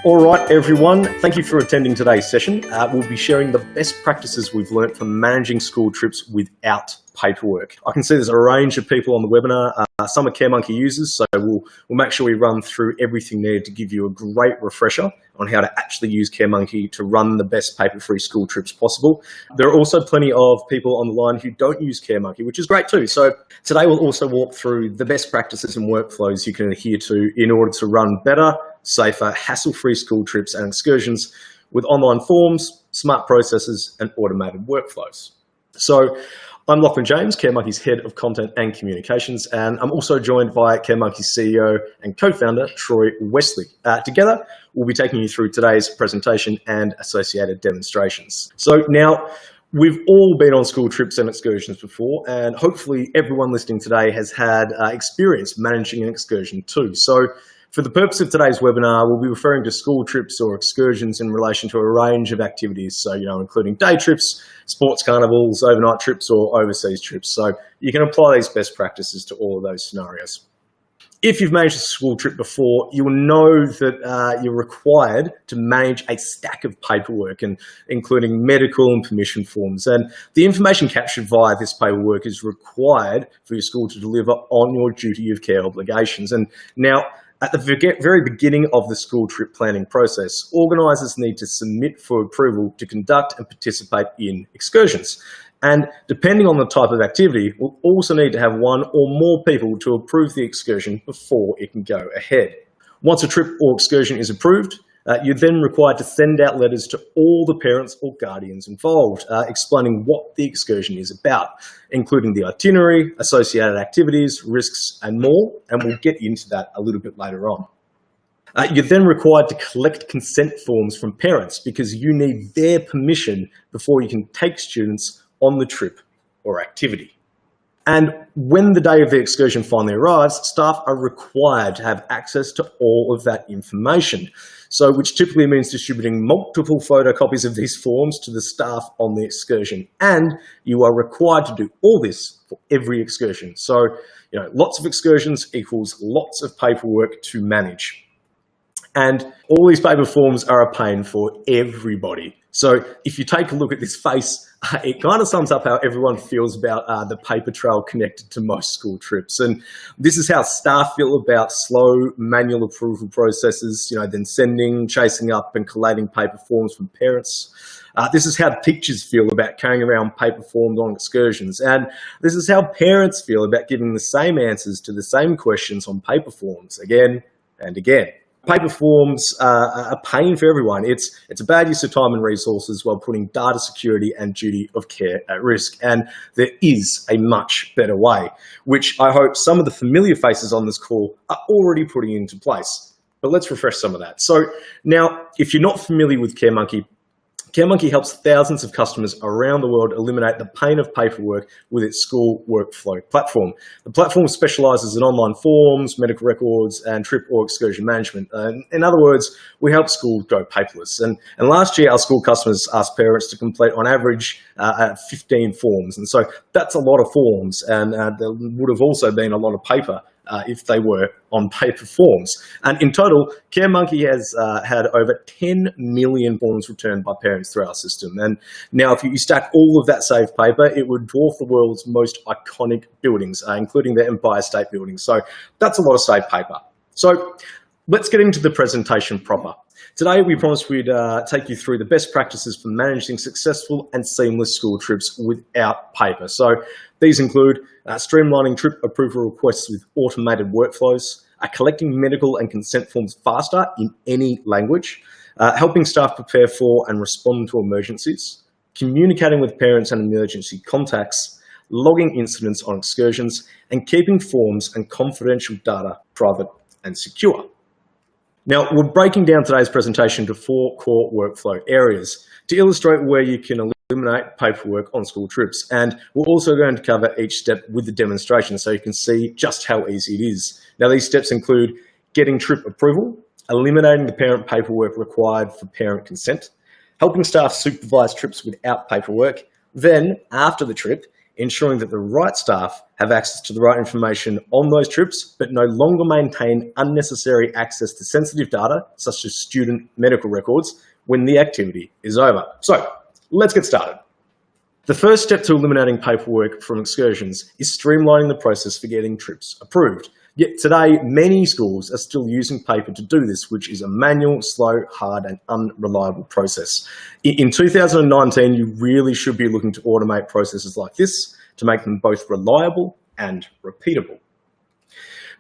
All right, everyone, thank you for attending today's session. We'll be sharing the best practices we've learnt from managing school trips without paperwork. I can see there's a range of people on the webinar. Some are CareMonkey users, so we'll make sure we run through everything there to give you a great refresher on how to actually use CareMonkey to run the best paper-free school trips possible. There are also plenty of people on the line who don't use CareMonkey, which is great too. So today we'll also walk through the best practices and workflows you can adhere to in order to run better, safer, hassle-free school trips and excursions with online forms, smart processes, and automated workflows. So I'm Lachlan James, CareMonkey's Head of Content and Communications, and I'm also joined by CareMonkey's CEO and co-founder, Troy Wesley. Together, we'll be taking you through today's presentation and associated demonstrations. So now, we've all been on school trips and excursions before, and hopefully everyone listening today has had experience managing an excursion too. So for the purpose of today's webinar, we'll be referring to school trips or excursions in relation to a range of activities. So, including day trips, sports carnivals, overnight trips, or overseas trips. So you can apply these best practices to all of those scenarios. If you've managed a school trip before, you will know that you're required to manage a stack of paperwork, and including medical and permission forms. And the information captured via this paperwork is required for your school to deliver on your duty of care obligations. And now, at the very beginning of the school trip planning process, organisers need to submit for approval to conduct and participate in excursions. And depending on the type of activity, we'll also need to have one or more people to approve the excursion before it can go ahead. Once a trip or excursion is approved, you're then required to send out letters to all the parents or guardians involved, explaining what the excursion is about, including the itinerary, associated activities, risks, and more, and we'll get into that a little bit later on. You're then required to collect consent forms from parents because you need their permission before you can take students on the trip or activity. And when the day of the excursion finally arrives, staff are required to have access to all of that information. So, which typically means distributing multiple photocopies of these forms to the staff on the excursion. And you are required to do all this for every excursion. So, lots of excursions equals lots of paperwork to manage. And all these paper forms are a pain for everybody. So if you take a look at this face, it kind of sums up how everyone feels about the paper trail connected to most school trips. And this is how staff feel about slow manual approval processes, then sending, chasing up and collating paper forms from parents. This is how teachers feel about carrying around paper forms on excursions. And this is how parents feel about giving the same answers to the same questions on paper forms again and again. Paper forms are a pain for everyone. It's a bad use of time and resources while putting data security and duty of care at risk. And there is a much better way, which I hope some of the familiar faces on this call are already putting into place. But let's refresh some of that. So now, if you're not familiar with CareMonkey, CareMonkey helps thousands of customers around the world eliminate the pain of paperwork with its school workflow platform. The platform specialises in online forms, medical records, and trip or excursion management. In other words, we help schools go paperless. And last year, our school customers asked parents to complete, on average, 15 forms. And so that's a lot of forms, and there would have also been a lot of paper if they were on paper forms. And in total, CareMonkey has had over 10 million forms returned by parents through our system. And now if you stack all of that saved paper, it would dwarf the world's most iconic buildings, including the Empire State Building. So that's a lot of saved paper. So let's get into the presentation proper. Today, we promised we'd take you through the best practices for managing successful and seamless school trips without paper. So these include streamlining trip approval requests with automated workflows, collecting medical and consent forms faster in any language, helping staff prepare for and respond to emergencies, communicating with parents and emergency contacts, logging incidents on excursions, and keeping forms and confidential data private and secure. Now, we're breaking down today's presentation to 4 core workflow areas to illustrate where you can eliminate paperwork on school trips. And we're also going to cover each step with the demonstration so you can see just how easy it is. Now, these steps include getting trip approval, eliminating the parent paperwork required for parent consent, helping staff supervise trips without paperwork, then, after the trip, ensuring that the right staff have access to the right information on those trips, but no longer maintain unnecessary access to sensitive data, such as student medical records, when the activity is over. So let's get started. The first step to eliminating paperwork from excursions is streamlining the process for getting trips approved. Yet today, many schools are still using paper to do this, which is a manual, slow, hard, and unreliable process. In 2019, you really should be looking to automate processes like this to make them both reliable and repeatable.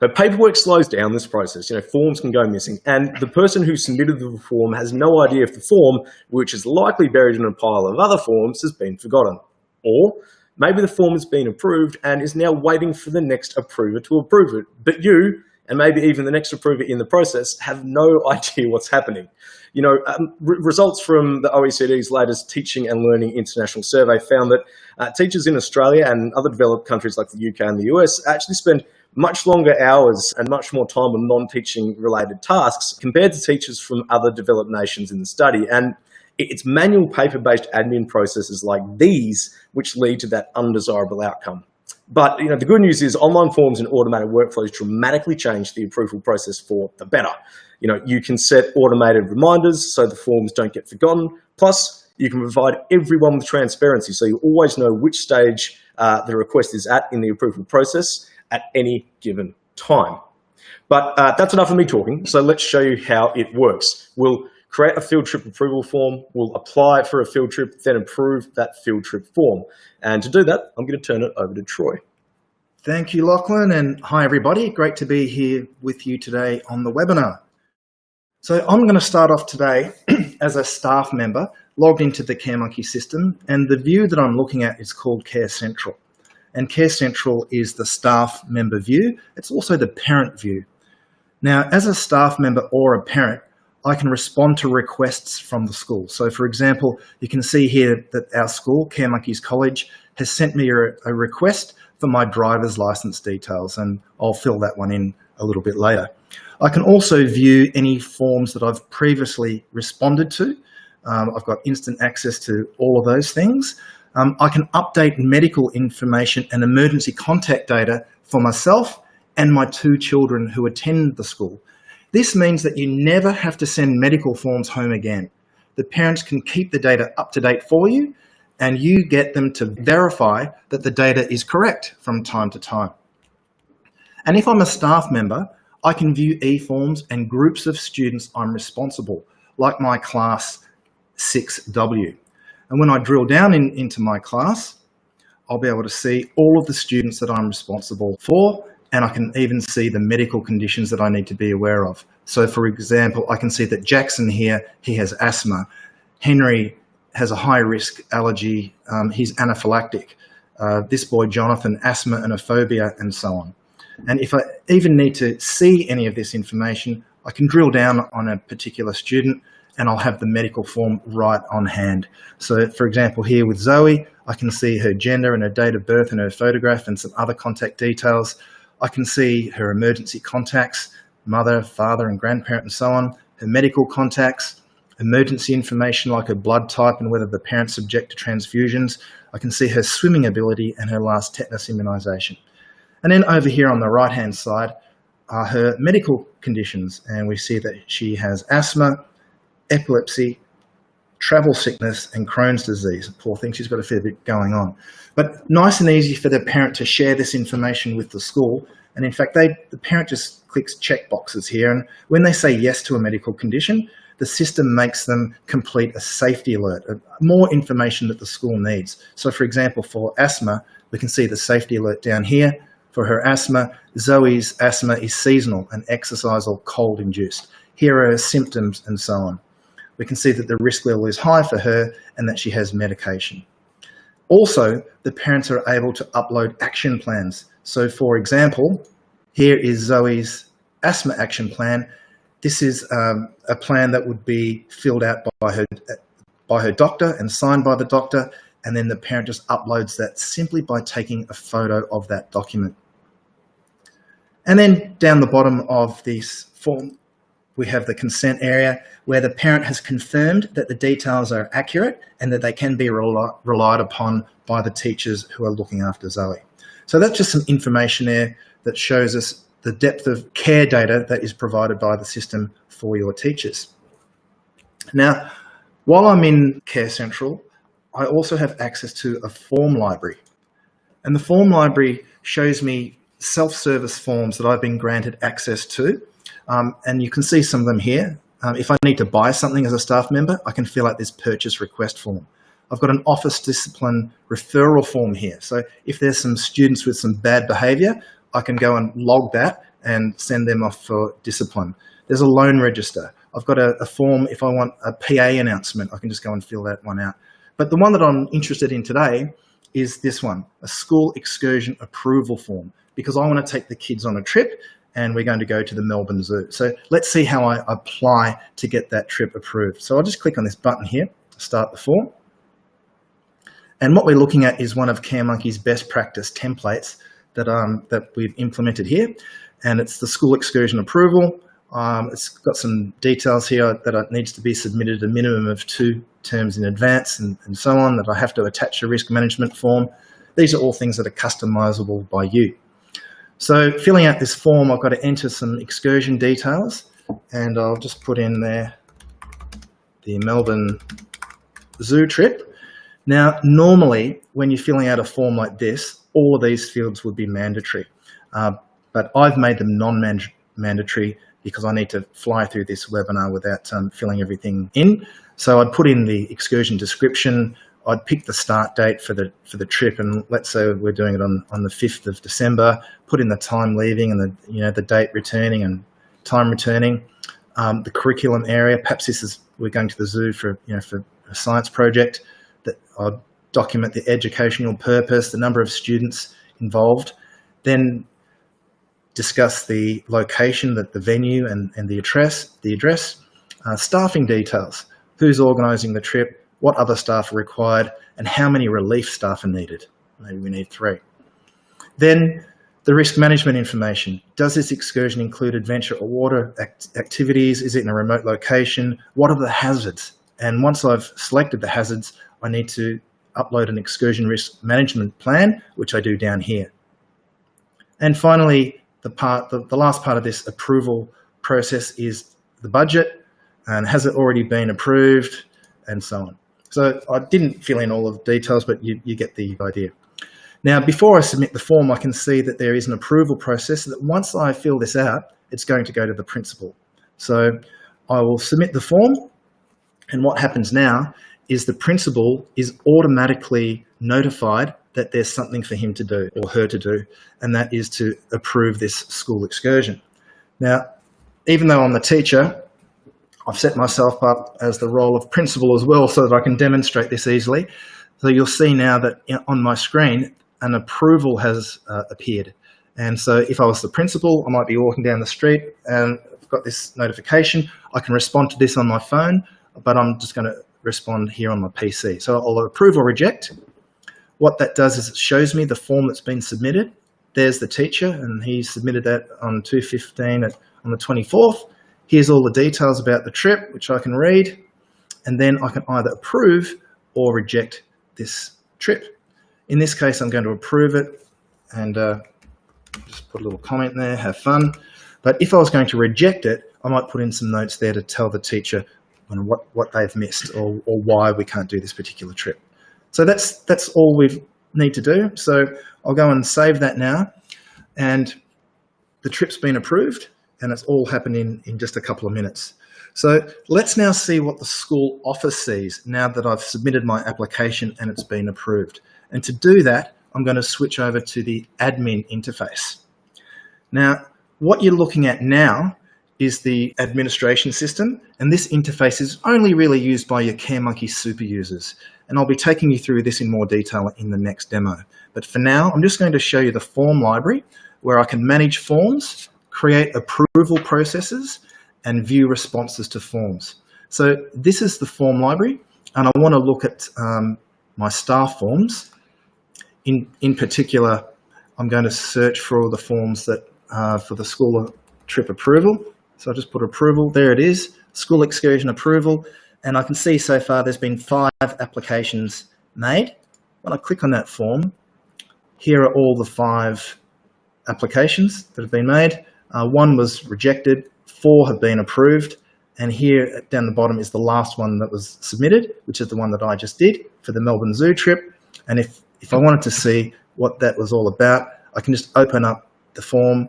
But paperwork slows down this process. Forms can go missing, and the person who submitted the form has no idea if the form, which is likely buried in a pile of other forms, has been forgotten. Or maybe the form has been approved and is now waiting for the next approver to approve it. But you, and maybe even the next approver in the process, have no idea what's happening. Results from the OECD's latest Teaching and Learning International Survey found that teachers in Australia and other developed countries like the UK and the US actually spend much longer hours and much more time on non-teaching related tasks compared to teachers from other developed nations in the study. And it's manual paper-based admin processes like these which lead to that undesirable outcome. But the good news is online forms and automated workflows dramatically change the approval process for the better. You can set automated reminders so the forms don't get forgotten. Plus, you can provide everyone with transparency so you always know which stage the request is at in the approval process at any given time. But that's enough of me talking, so let's show you how it works. We'll create a field trip approval form, we'll apply for a field trip, then approve that field trip form. And to do that, I'm going to turn it over to Troy. Thank you, Lachlan, and hi everybody. Great to be here with you today on the webinar. So I'm going to start off today as a staff member logged into the CareMonkey system, and the view that I'm looking at is called Care Central. And Care Central is the staff member view. It's also the parent view. Now, as a staff member or a parent, I can respond to requests from the school. So for example, you can see here that our school, CareMonkeys College, has sent me a request for my driver's license details, and I'll fill that one in a little bit later. I can also view any forms that I've previously responded to. I've got instant access to all of those things. I can update medical information and emergency contact data for myself and my 2 children who attend the school. This means that you never have to send medical forms home again. The parents can keep the data up to date for you, and you get them to verify that the data is correct from time to time. And if I'm a staff member, I can view e-forms and groups of students I'm responsible, like my class 6W. And when I drill down into my class, I'll be able to see all of the students that I'm responsible for, and I can even see the medical conditions that I need to be aware of. So for example, I can see that Jackson here, he has asthma. Henry has a high risk allergy, he's anaphylactic. This boy, Jonathan, asthma and a phobia, and so on. And if I even need to see any of this information, I can drill down on a particular student and I'll have the medical form right on hand. So for example, here with Zoe, I can see her gender and her date of birth and her photograph and some other contact details. I can see her emergency contacts, mother, father, and grandparent, and so on, her medical contacts, emergency information like her blood type and whether the parent's subject to transfusions. I can see her swimming ability and her last tetanus immunisation. And then over here on the right-hand side are her medical conditions, and we see that she has asthma, epilepsy, travel sickness, and Crohn's disease. Poor thing, she's got a fair bit going on. But nice and easy for the parent to share this information with the school. And in fact, the parent just clicks check boxes here. And when they say yes to a medical condition, the system makes them complete a safety alert, more information that the school needs. So for example, for asthma, we can see the safety alert down here. For her asthma, Zoe's asthma is seasonal and exercise or cold induced. Here are her symptoms and so on. We can see that the risk level is high for her and that she has medication. Also, the parents are able to upload action plans. So for example, here is Zoe's asthma action plan. This is a plan that would be filled out by her doctor and signed by the doctor, and then the parent just uploads that simply by taking a photo of that document. And then down the bottom of this form, we have the consent area where the parent has confirmed that the details are accurate and that they can be relied upon by the teachers who are looking after Zoe. So that's just some information there that shows us the depth of care data that is provided by the system for your teachers. Now, while I'm in Care Central, I also have access to a form library. And the form library shows me self-service forms that I've been granted access to. And you can see some of them here. If I need to buy something as a staff member, I can fill out this purchase request form. I've got an office discipline referral form here. So if there's some students with some bad behaviour, I can go and log that and send them off for discipline. There's a loan register. I've got a form if I want a PA announcement, I can just go and fill that one out. But the one that I'm interested in today is this one, a school excursion approval form, because I want to take the kids on a trip and we're going to go to the Melbourne Zoo. So let's see how I apply to get that trip approved. So I'll just click on this button here, start the form. And what we're looking at is one of CareMonkey's best practice templates that we've implemented here. And it's the school excursion approval. It's got some details here that it needs to be submitted a minimum of 2 terms in advance and so on, that I have to attach a risk management form. These are all things that are customizable by you. So filling out this form, I've got to enter some excursion details, and I'll just put in there the Melbourne Zoo trip. Now, normally when you're filling out a form like this, all of these fields would be mandatory, but I've made them non-mandatory because I need to fly through this webinar without filling everything in. So I'd put in the excursion description, I'd pick the start date for the trip, and let's say we're doing it on the 5th of December, put in the time leaving and the date returning and time returning, the curriculum area. Perhaps we're going to the zoo for a science project. That I'd document the educational purpose, the number of students involved, then discuss the location, the venue and the address, staffing details, who's organising the trip, what other staff are required, and how many relief staff are needed. Maybe we need 3. Then the risk management information. Does this excursion include adventure or water activities? Is it in a remote location? What are the hazards? And once I've selected the hazards, I need to upload an excursion risk management plan, which I do down here. And finally, the last part of this approval process is the budget, and has it already been approved, and so on. So I didn't fill in all of the details, but you get the idea. Now, before I submit the form, I can see that there is an approval process that once I fill this out, it's going to go to the principal. So I will submit the form, and what happens now is the principal is automatically notified that there's something for him to do or her to do, and that is to approve this school excursion. Now, even though I'm the teacher, I've set myself up as the role of principal as well so that I can demonstrate this easily. So you'll see now that on my screen, an approval has appeared. And so if I was the principal, I might be walking down the street and I've got this notification. I can respond to this on my phone, but I'm just going to respond here on my PC. So I'll approve or reject. What that does is it shows me the form that's been submitted. There's the teacher, and he submitted that on 2/15 on the 24th. Here's all the details about the trip, which I can read, and then I can either approve or reject this trip. In this case, I'm going to approve it, and just put a little comment there, have fun. But if I was going to reject it, I might put in some notes there to tell the teacher what they've missed or why we can't do this particular trip. So that's all we need to do. So I'll go and save that now, and the trip's been approved, and it's all happening in just a couple of minutes. So let's now see what the school office sees now that I've submitted my application and it's been approved. And to do that, I'm going to switch over to the admin interface. Now, what you're looking at now is the administration system, and this interface is only really used by your CareMonkey super users. And I'll be taking you through this in more detail in the next demo. But for now, I'm just going to show you the form library where I can manage forms, create approval processes, and view responses to forms. So this is the form library, and I want to look at my staff forms. In particular, I'm going to search for all the forms that for the school trip approval. So I'll just put approval. There it is, school excursion approval. And I can see so far there's been 5 applications made. When I click on that form, here are all the 5 applications that have been made. 1 was rejected, 4 have been approved, and here down the bottom is the last one that was submitted, which is the one that I just did for the Melbourne Zoo trip. And if I wanted to see what that was all about, I can just open up the form.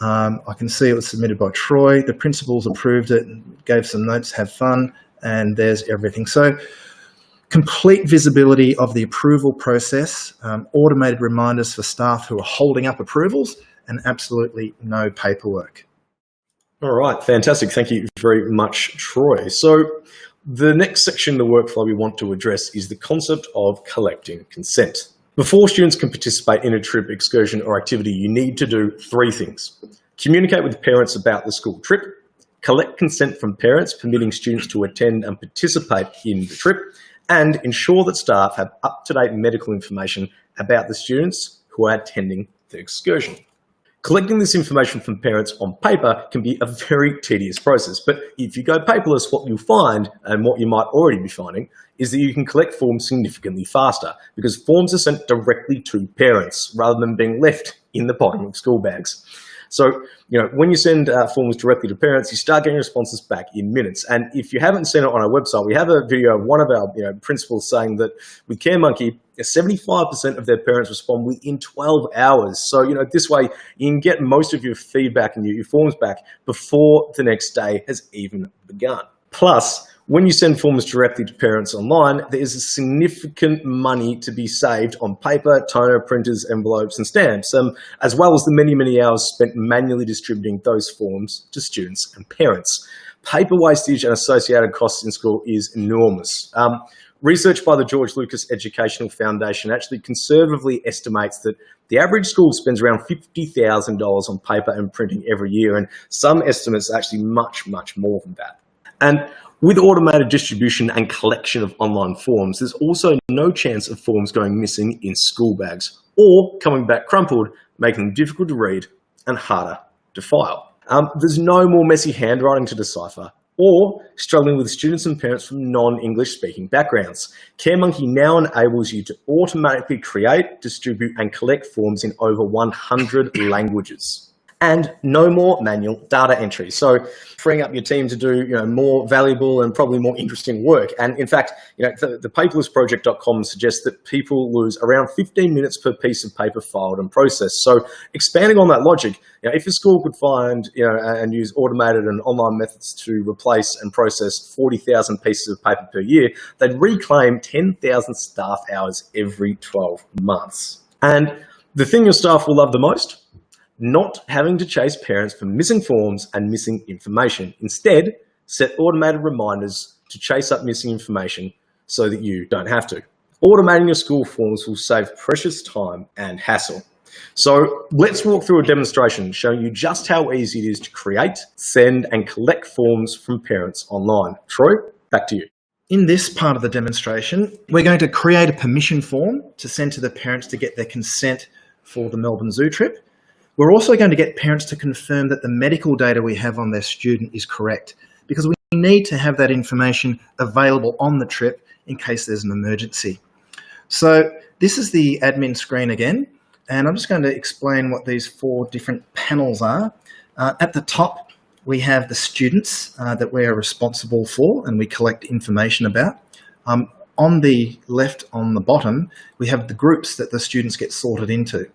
I can see it was submitted by Troy. The principals approved it, gave some notes, have fun, and there's everything. So complete visibility of the approval process, automated reminders for staff who are holding up approvals, and absolutely no paperwork. All right, fantastic. Thank you very much, Troy. So the next section of the workflow we want to address is the concept of collecting consent. Before students can participate in a trip, excursion, or activity, you need to do 3 things. Communicate with parents about the school trip, collect consent from parents permitting students to attend and participate in the trip, and ensure that staff have up-to-date medical information about the students who are attending the excursion. Collecting this information from parents on paper can be a very tedious process, but if you go paperless, what you'll find, and what you might already be finding, is that you can collect forms significantly faster because forms are sent directly to parents rather than being left in the bottom of school bags. So, when you send forms directly to parents, you start getting responses back in minutes. And if you haven't seen it on our website, we have a video of one of our principals saying that with CareMonkey, 75% of their parents respond within 12 hours. So, this way you can get most of your feedback and your forms back before the next day has even begun. Plus, when you send forms directly to parents online, there is a significant money to be saved on paper, toner, printers, envelopes, and stamps, as well as the many, many hours spent manually distributing those forms to students and parents. Paper wastage and associated costs in school is enormous. Research by the George Lucas Educational Foundation actually conservatively estimates that the average school spends around $50,000 on paper and printing every year, and some estimates are actually much, much more than that. And with automated distribution and collection of online forms, there's also no chance of forms going missing in school bags or coming back crumpled, making them difficult to read and harder to file. There's no more messy handwriting to decipher or struggling with students and parents from non-English speaking backgrounds. CareMonkey now enables you to automatically create, distribute and collect forms in over 100 languages. And no more manual data entry. So freeing up your team to do more valuable and probably more interesting work. And in fact, the paperlessproject.com suggests that people lose around 15 minutes per piece of paper filed and processed. So expanding on that logic, if a school could find and use automated and online methods to replace and process 40,000 pieces of paper per year, they'd reclaim 10,000 staff hours every 12 months. And the thing your staff will love the most? Not having to chase parents for missing forms and missing information. Instead, set automated reminders to chase up missing information so that you don't have to. Automating your school forms will save precious time and hassle. So let's walk through a demonstration showing you just how easy it is to create, send, and collect forms from parents online. Troy, back to you. In this part of the demonstration, we're going to create a permission form to send to the parents to get their consent for the Melbourne Zoo trip. We're also going to get parents to confirm that the medical data we have on their student is correct, because we need to have that information available on the trip in case there's an emergency. So this is the admin screen again, and I'm just going to explain what these 4 different panels are. At the top, we have the students that we are responsible for and we collect information about. On the left, on the bottom, we have the groups that the students get sorted into.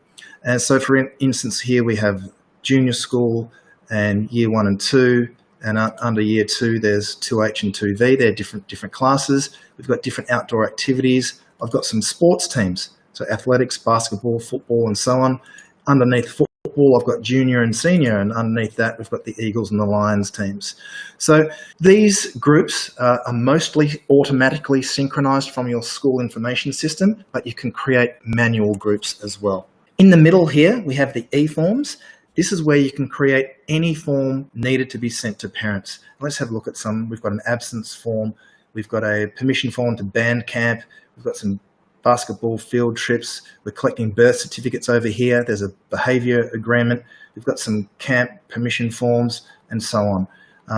And so for instance, here we have junior school and year 1 and 2, and under year 2, there's 2H and 2V. They're different classes. We've got different outdoor activities. I've got some sports teams, so athletics, basketball, football, and so on. Underneath football, I've got junior and senior, and underneath that, we've got the Eagles and the Lions teams. So these groups are mostly automatically synchronized from your school information system, but you can create manual groups as well. In the middle here, we have the e-forms. This is where you can create any form needed to be sent to parents. Let's have a look at some. We've got an absence form. We've got a permission form to band camp. We've got some basketball field trips. We're collecting birth certificates over here. There's a behaviour agreement. We've got some camp permission forms and so on.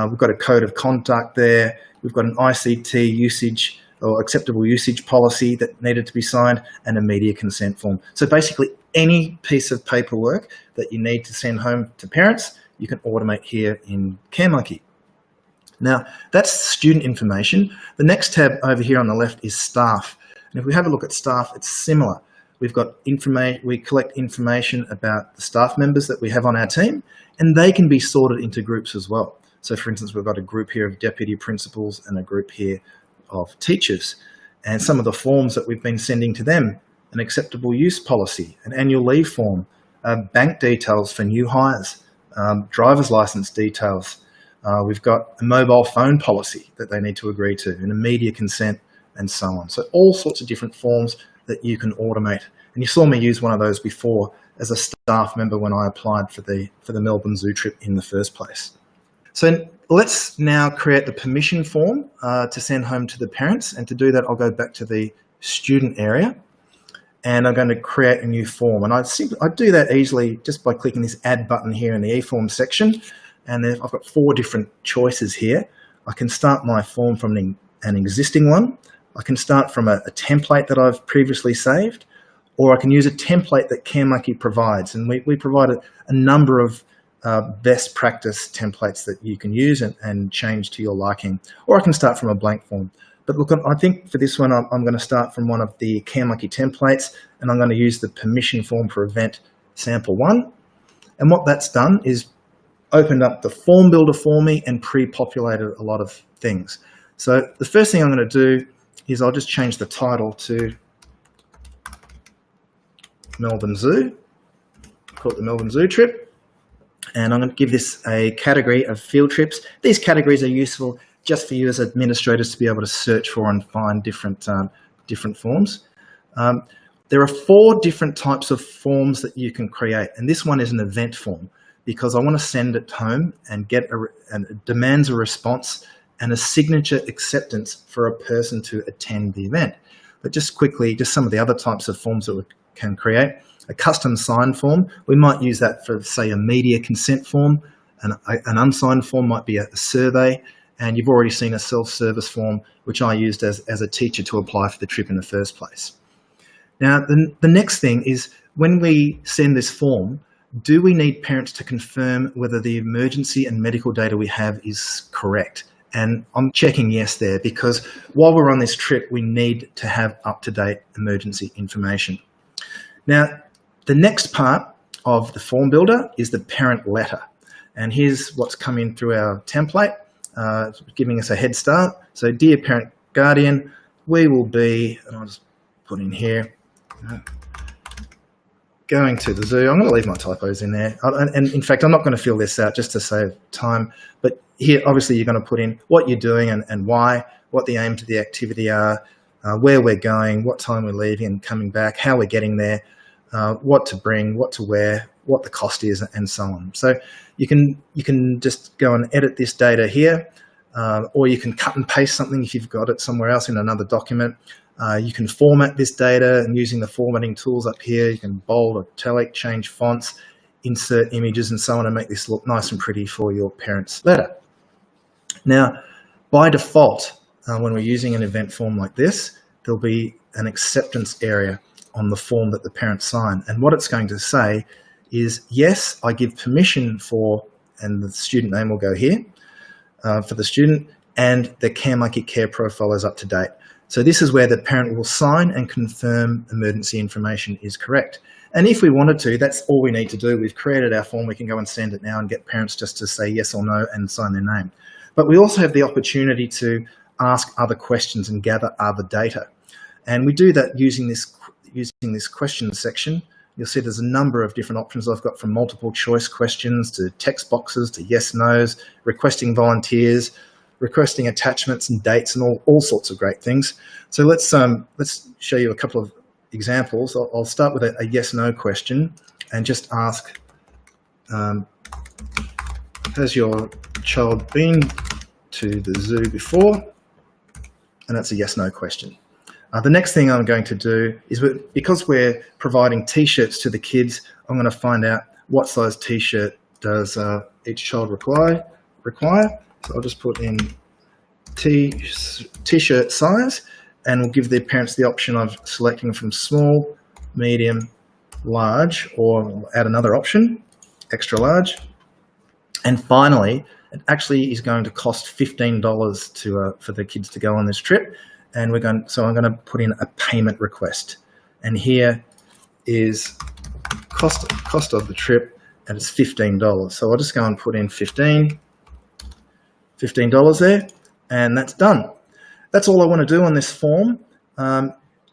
We've got a code of conduct there. We've got an ICT usage or acceptable usage policy that needed to be signed and a media consent form. So basically any piece of paperwork that you need to send home to parents, you can automate here in CareMonkey. Now, that's student information. The next tab over here on the left is staff. And if we have a look at staff, it's similar. We've got information, we collect information about the staff members that we have on our team, and they can be sorted into groups as well. So for instance, we've got a group here of deputy principals and a group here of teachers. And some of the forms that we've been sending to them, an acceptable use policy, an annual leave form, bank details for new hires, driver's license details. We've got a mobile phone policy that they need to agree to, and a media consent, and so on. So all sorts of different forms that you can automate. And you saw me use one of those before as a staff member when I applied for the Melbourne Zoo trip in the first place. So let's now create the permission form to send home to the parents. And to do that, I'll go back to the student area, and I'm going to create a new form. And I do that easily just by clicking this add button here in the eForm section. And then I've got 4 different choices here. I can start my form from an existing one. I can start from a template that I've previously saved, or I can use a template that CareMonkey provides. And we provide a number of best practice templates that you can use and change to your liking. Or I can start from a blank form. But look, I think for this one, I'm going to start from one of the CareMonkey templates, and I'm going to use the permission form for event sample 1. And what that's done is opened up the form builder for me and pre-populated a lot of things. So the first thing I'm going to do is I'll just change the title to Melbourne Zoo, call it the Melbourne Zoo trip, and I'm going to give this a category of field trips. These categories are useful just for you as administrators to be able to search for and find different forms. There are 4 different types of forms that you can create, and this one is an event form, because I want to send it home and and it demands a response and a signature acceptance for a person to attend the event. But just quickly, just some of the other types of forms that we can create. A custom signed form, we might use that for, say, a media consent form. An unsigned form might be a survey, and you've already seen a self-service form, which I used as a teacher to apply for the trip in the first place. Now, the next thing is when we send this form, do we need parents to confirm whether the emergency and medical data we have is correct? And I'm checking yes there, because while we're on this trip, we need to have up-to-date emergency information. Now, the next part of the form builder is the parent letter. And here's what's come in through our template, giving us a head start. So, dear parent guardian, we will be, and I'll just put in here, going to the zoo. I'm going to leave my typos in there. And in fact, I'm not going to fill this out just to save time. But here, obviously, you're going to put in what you're doing and why, what the aims of the activity are, where we're going, what time we're leaving and coming back, how we're getting there, what to bring, what to wear, what the cost is, and so on. So you can just go and edit this data here, or you can cut and paste something if you've got it somewhere else in another document. You can format this data, and using the formatting tools up here, you can bold, italic, change fonts, insert images and so on, and make this look nice and pretty for your parents' letter. Now, by default, when we're using an event form like this, there'll be an acceptance area on the form that the parents sign. And what it's going to say is, yes, I give permission for, and the student name will go here, for the student, and the CareMonkey care profile is up to date. So this is where the parent will sign and confirm emergency information is correct. And if we wanted to, that's all we need to do. We've created our form. We can go and send it now and get parents just to say yes or no and sign their name. But we also have the opportunity to ask other questions and gather other data. And we do that using this question section. You'll see there's a number of different options I've got, from multiple choice questions to text boxes to yes, no's, requesting volunteers, requesting attachments and dates, and all sorts of great things. So let's show you a couple of examples. I'll start with a yes/no question and just ask, has your child been to the zoo before? And that's a yes/no question. The next thing I'm going to do is, because we're providing t-shirts to the kids, I'm going to find out what size t-shirt does each child require. So I'll just put in t-shirt size, and we'll give the parents the option of selecting from small, medium, large, or add another option, extra large. And finally, it actually is going to cost $15 for the kids to go on this trip. And so I'm going to put in a payment request. And here is cost of the trip, and it's $15. So I'll just go and put in $15 there, and that's done. That's all I want to do on this form.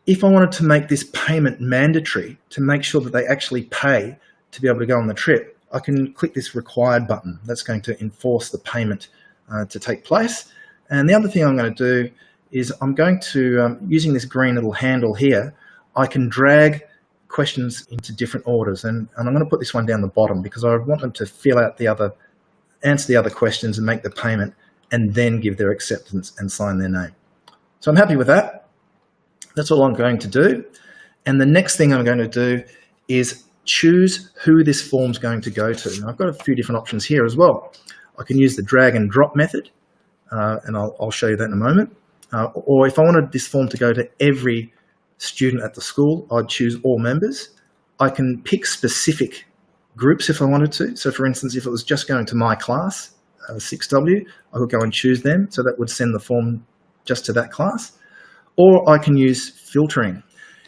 If I wanted to make this payment mandatory, to make sure that they actually pay to be able to go on the trip, I can click this required button. That's going to enforce the payment to take place. And the other thing I'm going to do is I'm going to, using this green little handle here, I can drag questions into different orders. And I'm going to put this one down the bottom because I want them to fill out answer the other questions and make the payment, and then give their acceptance and sign their name. So I'm happy with that. That's all I'm going to do. And the next thing I'm going to do is choose who this form's going to go to. Now, I've got a few different options here as well. I can use the drag and drop method, and I'll show you that in a moment. Or if I wanted this form to go to every student at the school, I'd choose all members. I can pick specific groups if I wanted to. So for instance, if it was just going to my class, 6W, I could go and choose them. So that would send the form just to that class. Or I can use filtering.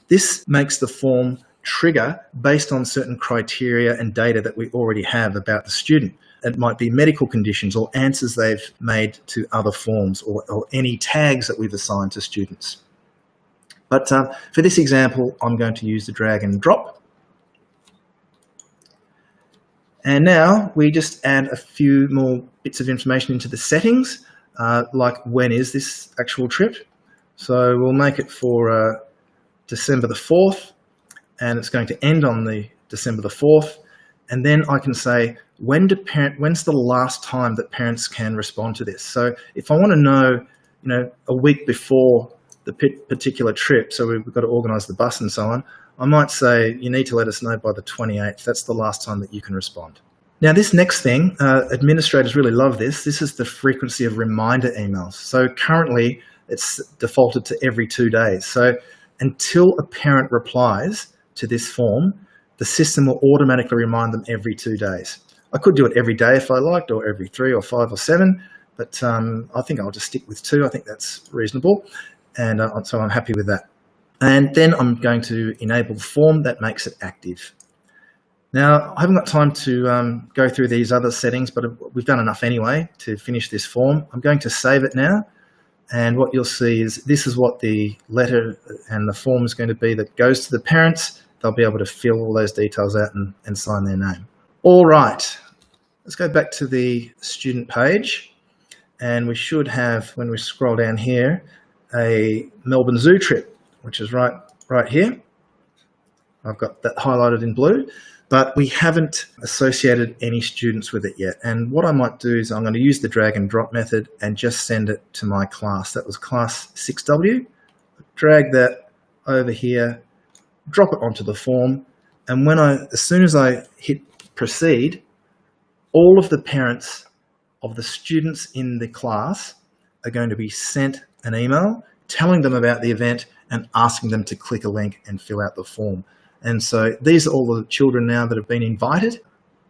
This makes the form trigger based on certain criteria and data that we already have about the student. It might be medical conditions or answers they've made to other forms, or any tags that we've assigned to students. But for this example, I'm going to use the drag and drop. And now we just add a few more bits of information into the settings, like when is this actual trip. So we'll make it for December the 4th, and it's going to end on the December the 4th. And then I can say, when's the last time that parents can respond to this? So if I want to know, a week before the particular trip, so we've got to organise the bus and so on, I might say, you need to let us know by the 28th. That's the last time that you can respond. Now, this next thing, administrators really love this. This is the frequency of reminder emails. So currently, it's defaulted to every 2 days. So until a parent replies to this form, the system will automatically remind them every 2 days. I could do it every day if I liked, or every 3 or 5 or 7, but I think I'll just stick with 2. I think that's reasonable, and so I'm happy with that. And then I'm going to enable the form that makes it active. Now, I haven't got time to go through these other settings, but we've done enough anyway to finish this form. I'm going to save it now, and what you'll see is this is what the letter and the form is going to be that goes to the parents. They'll be able to fill all those details out and sign their name. All right, let's go back to the student page, and we should have, when we scroll down here, a Melbourne Zoo trip, which is right here. I've got that highlighted in blue, but we haven't associated any students with it yet. And what I might do is I'm going to use the drag and drop method and just send it to my class. That was class 6W. Drag that over here, drop it onto the form, and as soon as I hit proceed, all of the parents of the students in the class are going to be sent an email telling them about the event and asking them to click a link and fill out the form. And so these are all the children now that have been invited.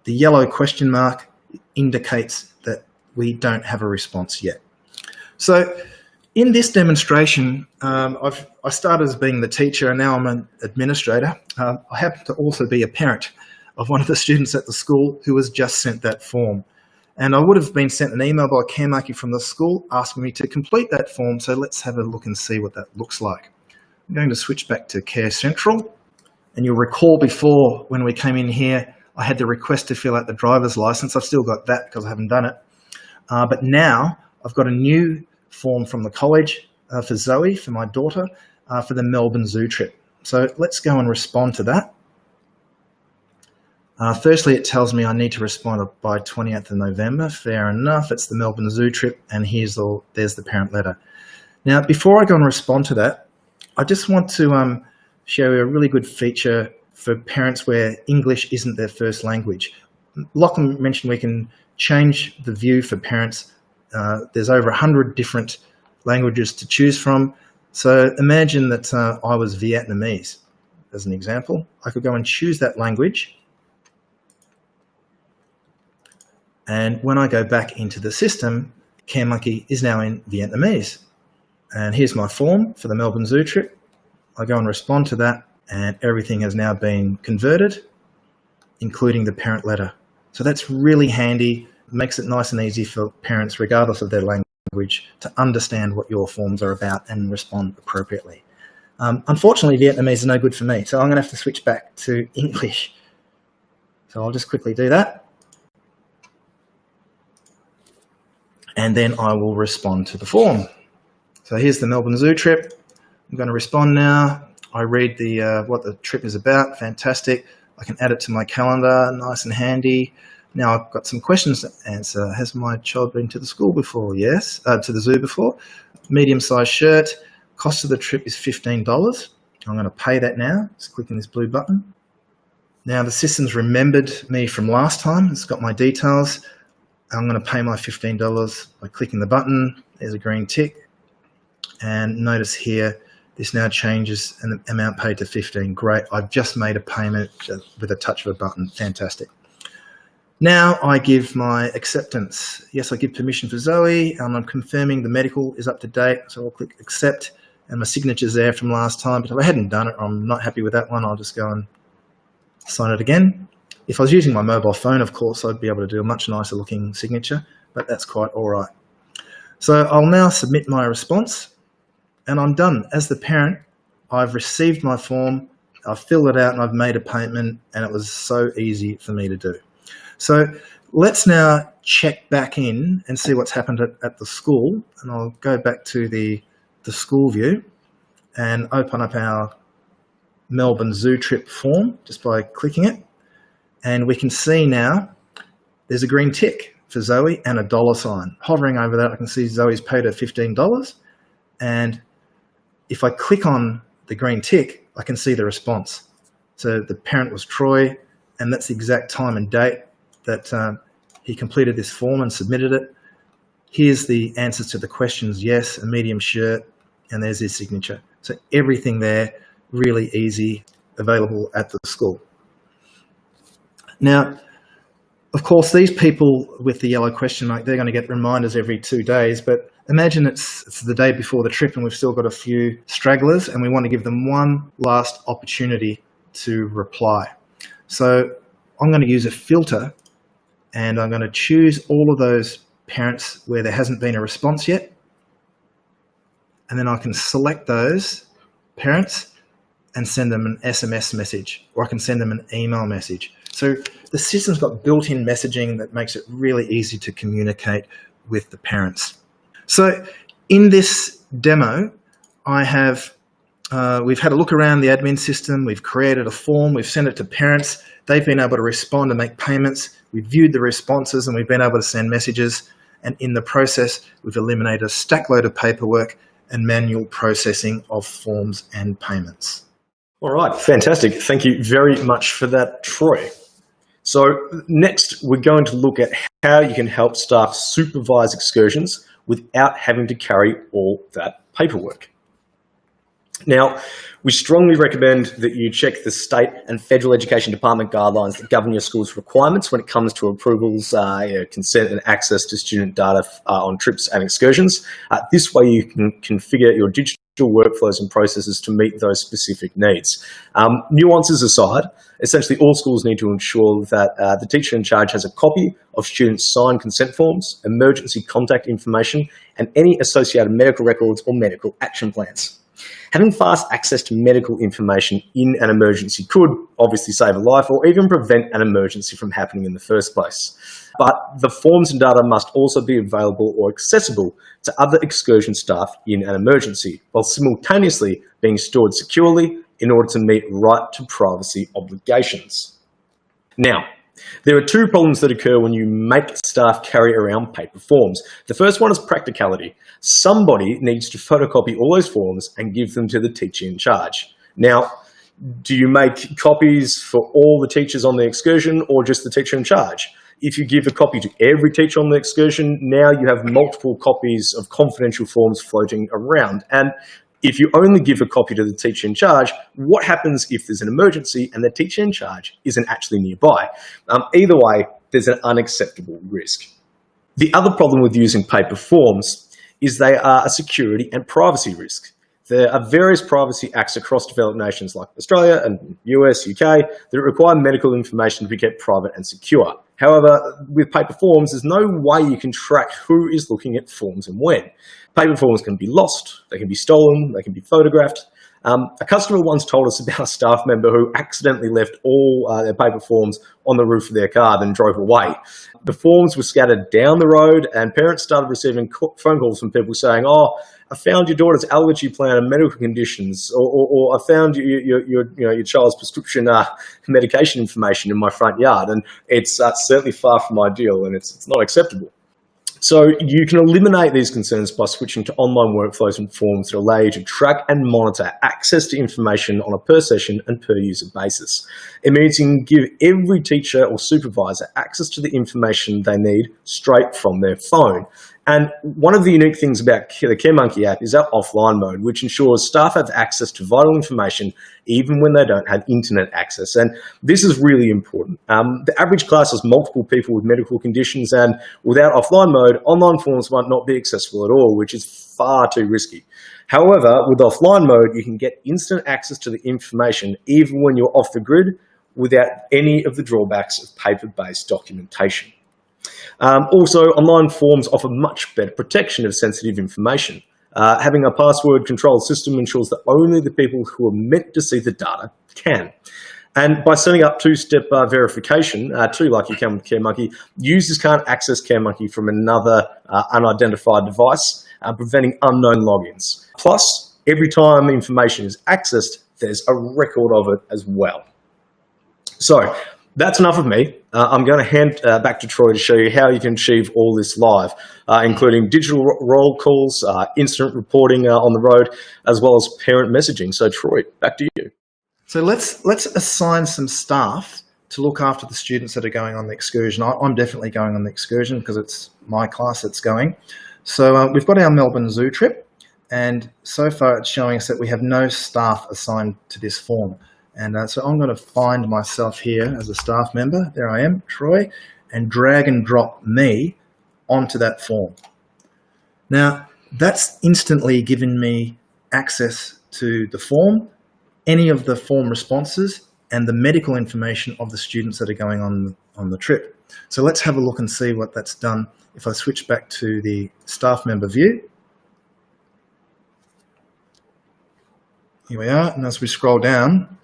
The yellow question mark indicates that we don't have a response yet. So in this demonstration, I started as being the teacher, and now I'm an administrator. I happen to also be a parent of one of the students at the school who was just sent that form. And I would have been sent an email by Care Monkey from the school asking me to complete that form. So let's have a look and see what that looks like. I'm going to switch back to Care Central. And you'll recall before, when we came in here, I had the request to fill out the driver's license. I've still got that because I haven't done it. But now I've got a new form from the college for Zoe, for my daughter, for the Melbourne Zoo trip. So let's go and respond to that. Firstly, it tells me I need to respond by 28th of November. Fair enough. It's the Melbourne Zoo trip, and there's the parent letter. Now, before I go and respond to that, I just want to show you a really good feature for parents where English isn't their first language. Lachlan mentioned we can change the view for parents. There's over 100 different languages to choose from. So imagine that I was Vietnamese, as an example. I could go and choose that language. And when I go back into the system, CareMonkey is now in Vietnamese. And here's my form for the Melbourne Zoo trip. I go and respond to that, and everything has now been converted, including the parent letter. So that's really handy. It makes it nice and easy for parents, regardless of their language, to understand what your forms are about and respond appropriately. Unfortunately, Vietnamese is no good for me, so I'm going to have to switch back to English. So I'll just quickly do that. And then I will respond to the form. So here's the Melbourne Zoo trip. I'm going to respond now. I read what the trip is about. Fantastic. I can add it to my calendar, nice and handy. Now I've got some questions to answer. Has my child been to the school before? Yes. To the zoo before? Medium-sized shirt. Cost of the trip is $15. I'm going to pay that now. Just clicking this blue button. Now the system's remembered me from last time. It's got my details. I'm going to pay my $15 by clicking the button. There's a green tick. And notice here, this now changes an amount paid to 15. Great. I've just made a payment with a touch of a button. Fantastic. Now I give my acceptance. Yes, I give permission for Zoe, and I'm confirming the medical is up to date. So I'll click accept, and my signature's there from last time. But if I hadn't done it, I'm not happy with that one, I'll just go and sign it again. If I was using my mobile phone, of course, I'd be able to do a much nicer looking signature, but that's quite all right. So I'll now submit my response, and I'm done. As the parent, I've received my form, I've filled it out, and I've made a payment, and it was so easy for me to do. So let's now check back in and see what's happened at the school. And I'll go back to the school view and open up our Melbourne Zoo trip form just by clicking it. And we can see now there's a green tick for Zoe and a $sign. Hovering over that, I can see Zoe's paid her $15. And if I click on the green tick, I can see the response. So the parent was Troy, and that's the exact time and date that he completed this form and submitted it. Here's the answers to the questions: yes, a medium shirt, and there's his signature. So everything there, really easy, available at the school. Now, of course, these people with the yellow question mark, they're going to get reminders every 2 days, but imagine it's the day before the trip and we've still got a few stragglers and we want to give them one last opportunity to reply. So I'm going to use a filter, and I'm going to choose all of those parents where there hasn't been a response yet. And then I can select those parents and send them an SMS message, or I can send them an email message. So the system's got built-in messaging that makes it really easy to communicate with the parents. So in this demo, we've had a look around the admin system, we've created a form, we've sent it to parents, they've been able to respond and make payments, we've viewed the responses and we've been able to send messages, and in the process we've eliminated a stack load of paperwork and manual processing of forms and payments. All right, fantastic. Thank you very much for that, Troy. So next we're going to look at how you can help staff supervise excursions without having to carry all that paperwork. Now, we strongly recommend that you check the state and federal education department guidelines that govern your school's requirements when it comes to approvals, consent and access to student data on trips and excursions. This way you can configure your digital workflows and processes to meet those specific needs. Nuances aside, essentially all schools need to ensure that the teacher in charge has a copy of students' signed consent forms, emergency contact information, and any associated medical records or medical action plans. Having fast access to medical information in an emergency could obviously save a life or even prevent an emergency from happening in the first place. But the forms and data must also be available or accessible to other excursion staff in an emergency, while simultaneously being stored securely in order to meet right to privacy obligations. Now, There are two problems that occur when you make staff carry around paper forms. The first one is practicality. Somebody needs to photocopy all those forms and give them to the teacher in charge. Now, do you make copies for all the teachers on the excursion or just the teacher in charge? If you give a copy to every teacher on the excursion, now you have multiple copies of confidential forms floating around. And if you only give a copy to the teacher in charge, what happens if there's an emergency and the teacher in charge isn't actually nearby? Either way, there's an unacceptable risk. The other problem with using paper forms is they are a security and privacy risk. There are various privacy acts across developed nations like Australia and US, UK that require medical information to be kept private and secure. However, with paper forms, there's no way you can track who is looking at forms and when. Paper forms can be lost, they can be stolen, they can be photographed. A customer once told us about a staff member who accidentally left all their paper forms on the roof of their car, then drove away. The forms were scattered down the road, and parents started receiving phone calls from people saying, "Oh, I found your daughter's allergy plan and medical conditions," or "I found your child's prescription medication information in my front yard," and it's certainly far from ideal, and it's not acceptable. So you can eliminate these concerns by switching to online workflows and forms that allow you to track and monitor access to information on a per session and per user basis. It means you can give every teacher or supervisor access to the information they need straight from their phone. And one of the unique things about the CareMonkey app is our offline mode, which ensures staff have access to vital information even when they don't have internet access. And this is really important. The average class has multiple people with medical conditions, and without offline mode, online forms might not be accessible at all, which is far too risky. However, with offline mode, you can get instant access to the information even when you're off the grid without any of the drawbacks of paper-based documentation. Also, online forms offer much better protection of sensitive information. Having a password-controlled system ensures that only the people who are meant to see the data can. And by setting up two-step verification, like you can with CareMonkey, users can't access CareMonkey from another unidentified device, preventing unknown logins. Plus, every time information is accessed, there's a record of it as well. So, that's enough of me. I'm going to hand back to Troy to show you how you can achieve all this live, including digital roll calls, incident reporting on the road, as well as parent messaging. So Troy, back to you. So let's assign some staff to look after the students that are going on the excursion. I'm definitely going on the excursion because it's my class that's going. So we've got our Melbourne Zoo trip, and so far it's showing us that we have no staff assigned to this form. And so I'm going to find myself here as a staff member. There I am, Troy, and drag and drop me onto that form. Now, that's instantly given me access to the form, any of the form responses, and the medical information of the students that are going on the trip. So let's have a look and see what that's done if I switch back to the staff member view. Here we are, and as we scroll down,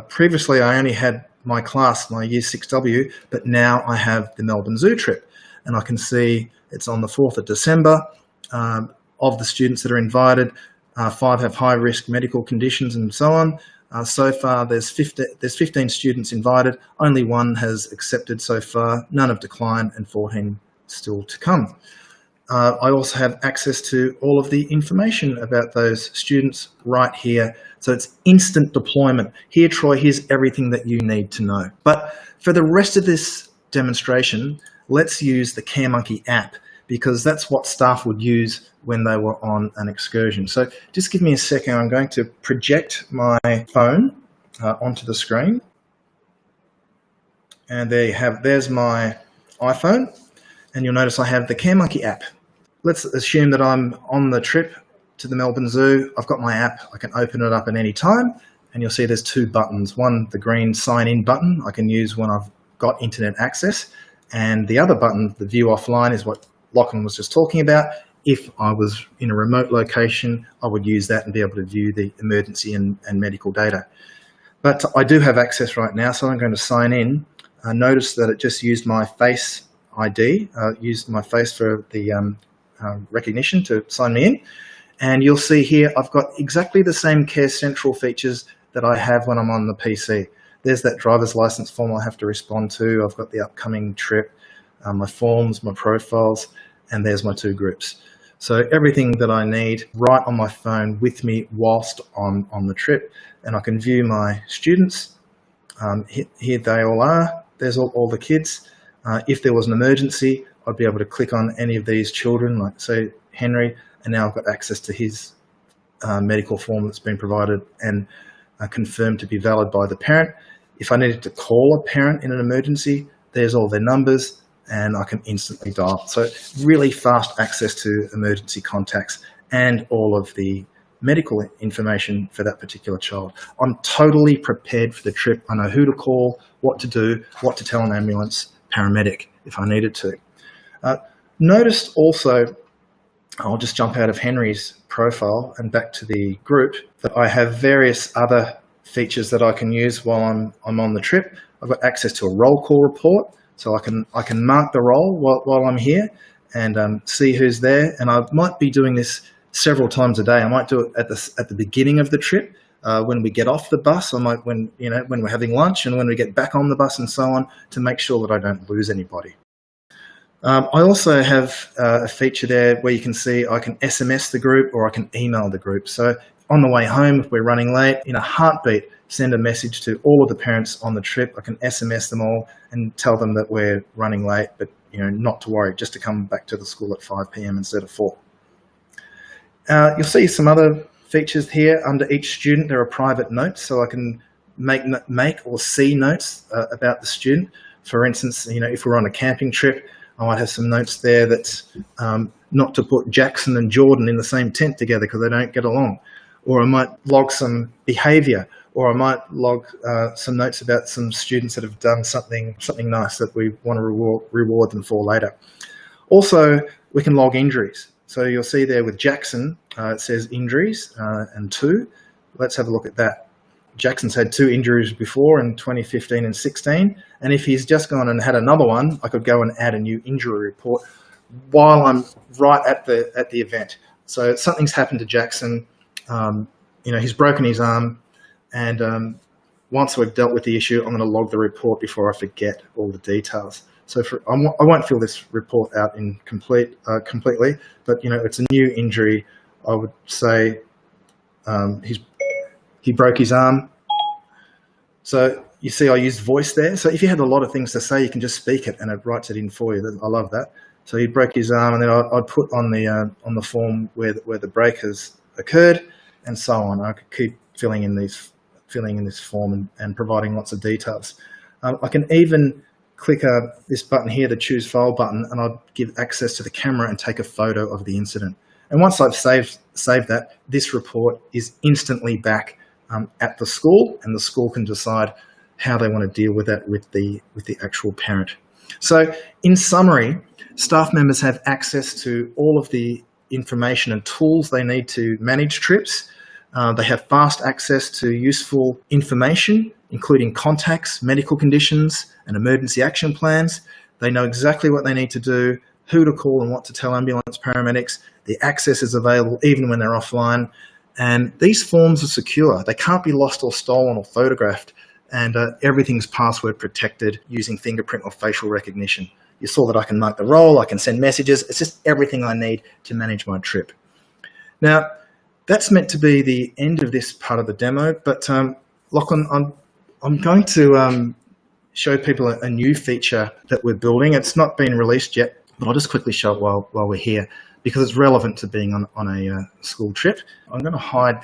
previously I only had my class, my Year 6W, but now I have the Melbourne Zoo trip, and I can see it's on the 4th of December. Of the students that are invited, 5 have high-risk medical conditions and so on. So far there's 15 students invited, only 1 has accepted so far, none have declined, and 14 still to come. I also have access to all of the information about those students right here. So it's instant deployment. Here, Troy, here's everything that you need to know. But for the rest of this demonstration, let's use the CareMonkey app, because that's what staff would use when they were on an excursion. So just give me a second. I'm going to project my phone onto the screen. And there you have, there's my iPhone. And you'll notice I have the CareMonkey app. Let's assume that I'm on the trip to the Melbourne Zoo. I've got my app. I can open it up at any time. And you'll see there's 2 buttons. One, the green sign in button, I can use when I've got internet access. And the other button, the view offline, is what Lachlan was just talking about. If I was in a remote location, I would use that and be able to view the emergency and medical data. But I do have access right now, so I'm going to sign in. Notice that it just used my Face ID, used my face for the recognition to sign me in. And you'll see here, I've got exactly the same Care Central features that I have when I'm on the PC. there's that driver's license form I have to respond to. I've got the upcoming trip, my forms, my profiles, and there's my 2 groups. So everything that I need right on my phone with me whilst on the trip, and I can view my students. Here they all are. There's all the kids. If there was an emergency, I'd be able to click on any of these children, like say Henry, and now I've got access to his medical form that's been provided and confirmed to be valid by the parent. If I needed to call a parent in an emergency, there's all their numbers and I can instantly dial. So really fast access to emergency contacts and all of the medical information for that particular child. I'm totally prepared for the trip. I know who to call, what to do, what to tell an ambulance, paramedic if I needed to. Notice also, I'll just jump out of Henry's profile and back to the group, that I have various other features that I can use while I'm on the trip. I've got access to a roll call report, so I can mark the roll while I'm here and see who's there. And I might be doing this several times a day. I might do it at the beginning of the trip, when we get off the bus. I might when we're having lunch and when we get back on the bus and so on, to make sure that I don't lose anybody. I also have a feature there where you can see I can SMS the group or I can email the group. So on the way home, if we're running late, in a heartbeat, send a message to all of the parents on the trip. I can SMS them all and tell them that we're running late, but not to worry, just to come back to the school at 5 p.m. instead of 4. You'll see some other features here. Under each student, there are private notes, so I can make or see notes about the student. For instance, if we're on a camping trip, I might have some notes there that's not to put Jackson and Jordan in the same tent together because they don't get along. Or I might log some behaviour, or I might log some notes about some students that have done something nice that we want to reward them for later. Also, we can log injuries. So you'll see there with Jackson, it says injuries and 2. Let's have a look at that. Jackson's had 2 injuries before in 2015 and 16. And if he's just gone and had another one, I could go and add a new injury report while I'm right at the event. So something's happened to Jackson. He's broken his arm. And once we've dealt with the issue, I'm going to log the report before I forget all the details. So I won't fill this report out in completely, but it's a new injury. I would say he broke his arm. So you see I used voice there. So if you had a lot of things to say, you can just speak it and it writes it in for you. I love that. So he broke his arm, and then I'd put on the form where the break has occurred, and so on. I could keep filling in this form and providing lots of details. I can even click this button here, the choose file button, and I'll give access to the camera and take a photo of the incident. And once I've saved that, this report is instantly back at the school, and the school can decide how they want to deal with that with the actual parent. So in summary, staff members have access to all of the information and tools they need to manage trips. They have fast access to useful information, including contacts, medical conditions, and emergency action plans. They know exactly what they need to do, who to call and what to tell ambulance paramedics. The access is available even when they're offline. And these forms are secure. They can't be lost or stolen or photographed. And everything's password protected using fingerprint or facial recognition. You saw that I can mark the roll, I can send messages. It's just everything I need to manage my trip. Now, that's meant to be the end of this part of the demo, but Lachlan, I'm going to show people a new feature that we're building. It's not been released yet, but I'll just quickly show it while we're here because it's relevant to being on a school trip. I'm going to hide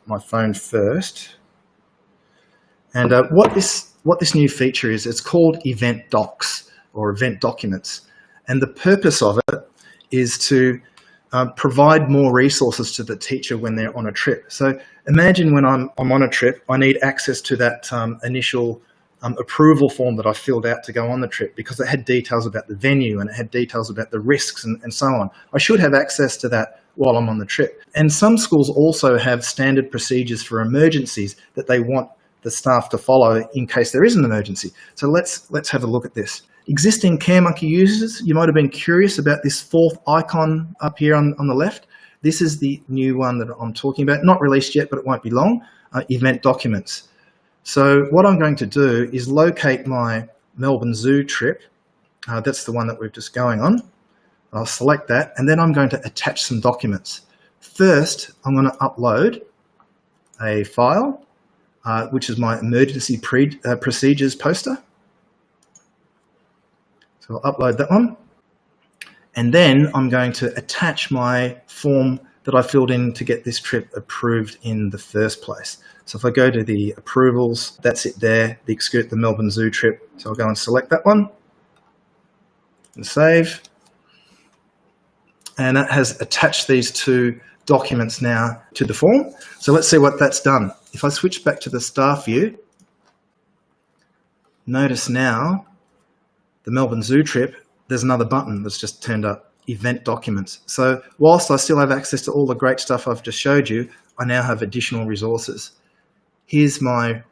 my phone first. And what this new feature is, it's called Event Docs or Event Documents. And the purpose of it is to provide more resources to the teacher when they're on a trip. So imagine when I'm on a trip, I need access to that initial approval form that I filled out to go on the trip because it had details about the venue and it had details about the risks and so on. I should have access to that while I'm on the trip. And some schools also have standard procedures for emergencies that they want the staff to follow in case there is an emergency. So let's have a look at this. Existing CareMonkey users, you might have been curious about this 4th icon up here on the left. This is the new one that I'm talking about. Not released yet, but it won't be long. Event Documents. So what I'm going to do is locate my Melbourne Zoo trip. That's the one that we're just going on. I'll select that, and then I'm going to attach some documents. First, I'm going to upload a file, which is my emergency procedures poster. So I'll upload that one. And then I'm going to attach my form that I filled in to get this trip approved in the first place. So if I go to the approvals, that's it there, the Melbourne Zoo trip. So I'll go and select that one and save. And that has attached these two documents now to the form. So let's see what that's done. If I switch back to the staff view, notice now the Melbourne Zoo trip, there's another button that's just turned up, Event Documents. So whilst I still have access to all the great stuff I've just showed you, I now have additional resources. Here's my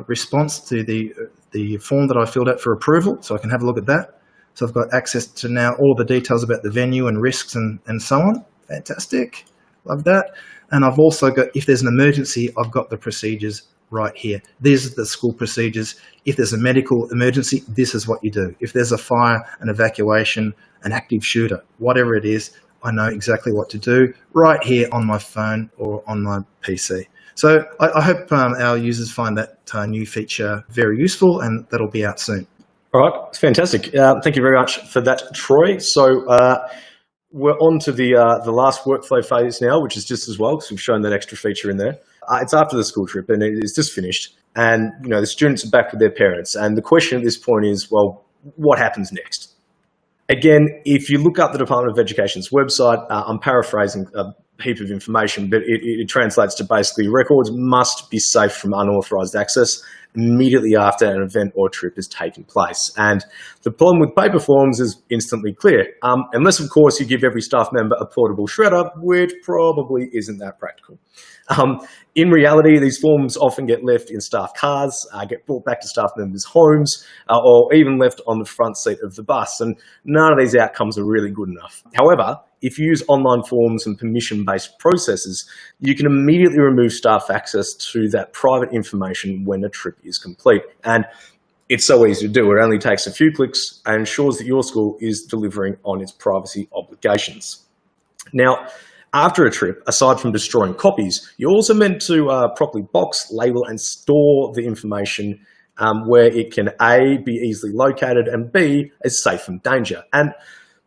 response to the form that I filled out for approval, so I can have a look at that. So I've got access to now all the details about the venue and risks and so on. Fantastic, love that. And I've also got, if there's an emergency, I've got the procedures right here. These are the school procedures. If there's a medical emergency, this is what you do. If there's a fire, an evacuation, an active shooter, whatever it is, I know exactly what to do right here on my phone or on my PC. So I hope our users find that new feature very useful, and that'll be out soon. All right, fantastic. Thank you very much for that, Troy. So we're on to the last workflow phase now, which is just as well, because we've shown that extra feature in there. It's after the school trip, and it's just finished. And the students are back with their parents. And the question at this point is, well, what happens next? Again, if you look up the Department of Education's website, I'm paraphrasing a heap of information, but it translates to basically records must be safe from unauthorized access immediately after an event or trip has taken place. And the problem with paper forms is instantly clear, unless, of course, you give every staff member a portable shredder, which probably isn't that practical. In reality, these forms often get left in staff cars, get brought back to staff members' homes, or even left on the front seat of the bus, and none of these outcomes are really good enough. However, if you use online forms and permission-based processes, you can immediately remove staff access to that private information when a trip is complete. And it's so easy to do. It only takes a few clicks and ensures that your school is delivering on its privacy obligations. Now, after a trip, aside from destroying copies, you're also meant to properly box, label, and store the information where it can A, be easily located, and B, is safe from danger. And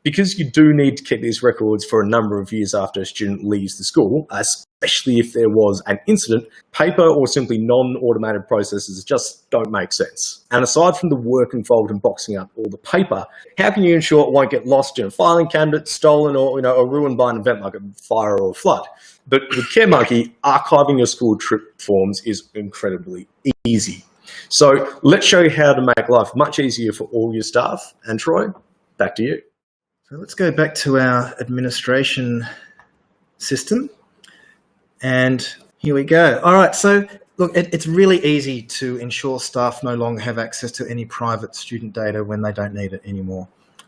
because you do need to keep these records for a number of years after a student leaves the school, especially if there was an incident, paper or simply non-automated processes just don't make sense. And aside from the work involved in boxing up all the paper, how can you ensure it won't get lost in a filing cabinet, stolen, or ruined by an event like a fire or a flood? But with CareMonkey, archiving your school trip forms is incredibly easy. So let's show you how to make life much easier for all your staff. And Troy, back to you. So let's go back to our administration system, and here we go. All right, so look, it's really easy to ensure staff no longer have access to any private student data when they don't need it anymore.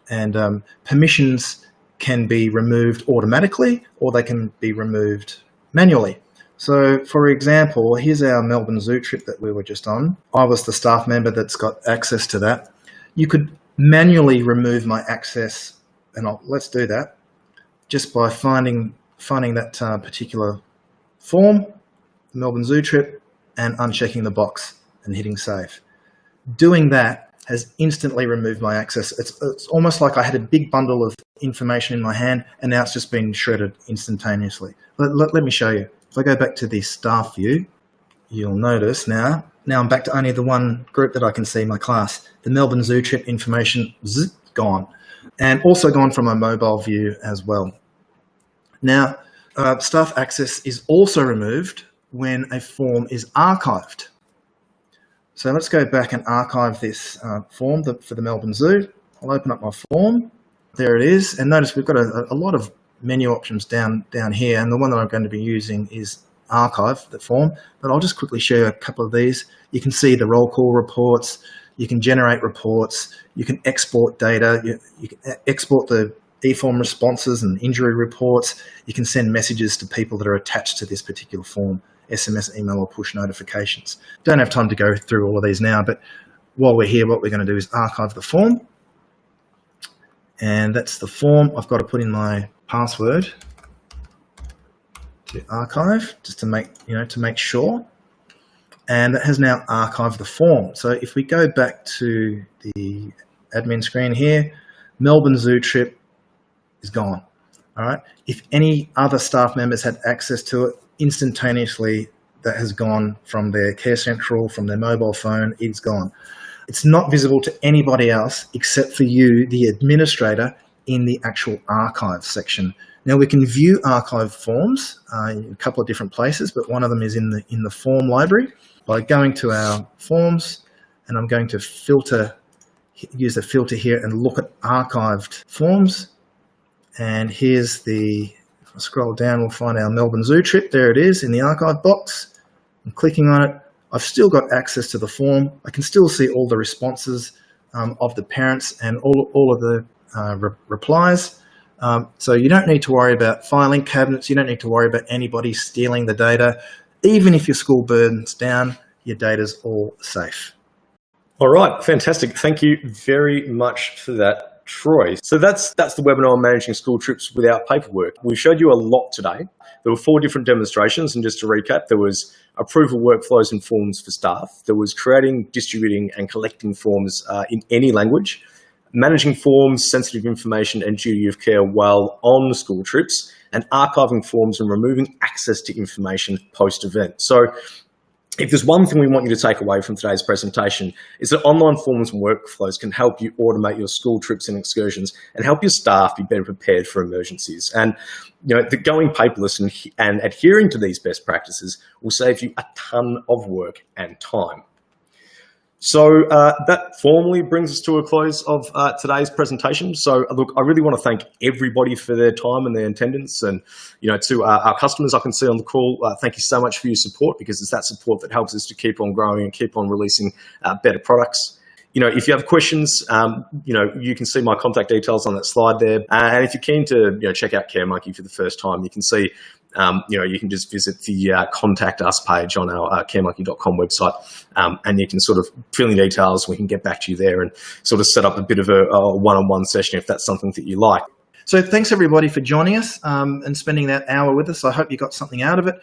And permissions can be removed automatically, or they can be removed manually. So for example, here's our Melbourne Zoo trip that we were just on. I was the staff member that's got access to that. You could manually remove my access, and let's do that just by finding that particular form, the Melbourne Zoo trip, and unchecking the box and hitting save. Doing that has instantly removed my access. It's almost like I had a big bundle of information in my hand, and now it's just been shredded instantaneously. Let me show you. If I go back to the staff view, you'll notice now I'm back to only the one group that I can see, my class. The Melbourne Zoo trip information, gone. And also gone from my mobile view as well. Now, staff access is also removed when a form is archived. So let's go back and archive this form for the Melbourne Zoo. I'll open up my form. There it is. And notice we've got a lot of menu options down here. And the one that I'm going to be using is archive, the form. But I'll just quickly show you a couple of these. You can see the roll call reports. You can generate reports, you can export data, you can export the e-form responses and injury reports, you can send messages to people that are attached to this particular form. SMS, email, or push notifications. Don't have time to go through all of these now, but while we're here, what we're going to do is archive the form. And that's the form. I've got to put in my password to archive, just to make sure. And that has now archived the form. So if we go back to the admin screen here, Melbourne Zoo trip is gone. All right. If any other staff members had access to it, instantaneously that has gone from their Care Central, from their mobile phone, it's gone. It's not visible to anybody else except for you, the administrator, in the actual archive section. Now we can view archive forms in a couple of different places, but one of them is in the form library. By going to our forms, and I'm going to use the filter here and look at archived forms. And here's if I scroll down, we'll find our Melbourne Zoo trip. There it is in the archive box. I'm clicking on it. I've still got access to the form. I can still see all the responses of the parents and all of the replies. So you don't need to worry about filing cabinets. You don't need to worry about anybody stealing the data. Even if your school burns down, your data's all safe. All right, fantastic. Thank you very much for that, Troy. So that's the webinar on managing school trips without paperwork. We showed you a lot today. There were 4 different demonstrations, and just to recap, there was approval workflows and forms for staff. There was creating, distributing, and collecting forms in any language, managing forms, sensitive information, and duty of care while on school trips, and archiving forms and removing access to information post-event. So if there's one thing we want you to take away from today's presentation, is that online forms and workflows can help you automate your school trips and excursions and help your staff be better prepared for emergencies. And the going paperless and adhering to these best practices will save you a ton of work and time. So that formally brings us to a close of today's presentation. So look, I really want to thank everybody for their time and their attendance, and to our customers I can see on the call, thank you so much for your support, because it's that support that helps us to keep on growing and keep on releasing better products. If you have questions, you can see my contact details on that slide there. And if you're keen to check out CareMonkey for the first time, you can see you can just visit the contact us page on our caremonkey.com website, and you can sort of fill in details. We can get back to you there and sort of set up a bit of a one-on-one session if that's something that you like. So thanks everybody for joining us and spending that hour with us. I hope you got something out of it.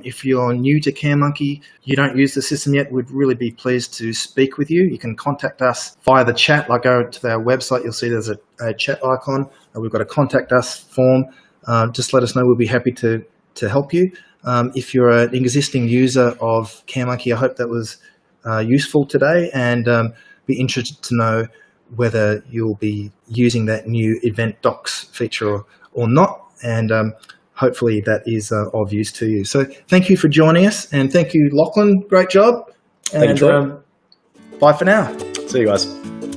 If you're new to CareMonkey, you don't use the system yet, we'd really be pleased to speak with you. You can contact us via the chat. Like, go to our website, you'll see there's a chat icon. We've got a contact us form. Just let us know. We'll be happy to help you. If you're an existing user of CareMonkey, I hope that was useful today, and be interested to know whether you'll be using that new event docs feature or not, and hopefully that is of use to you. So thank you for joining us, and thank you, Lachlan. Great job. Thank you, Troy. Bye for now. See you guys.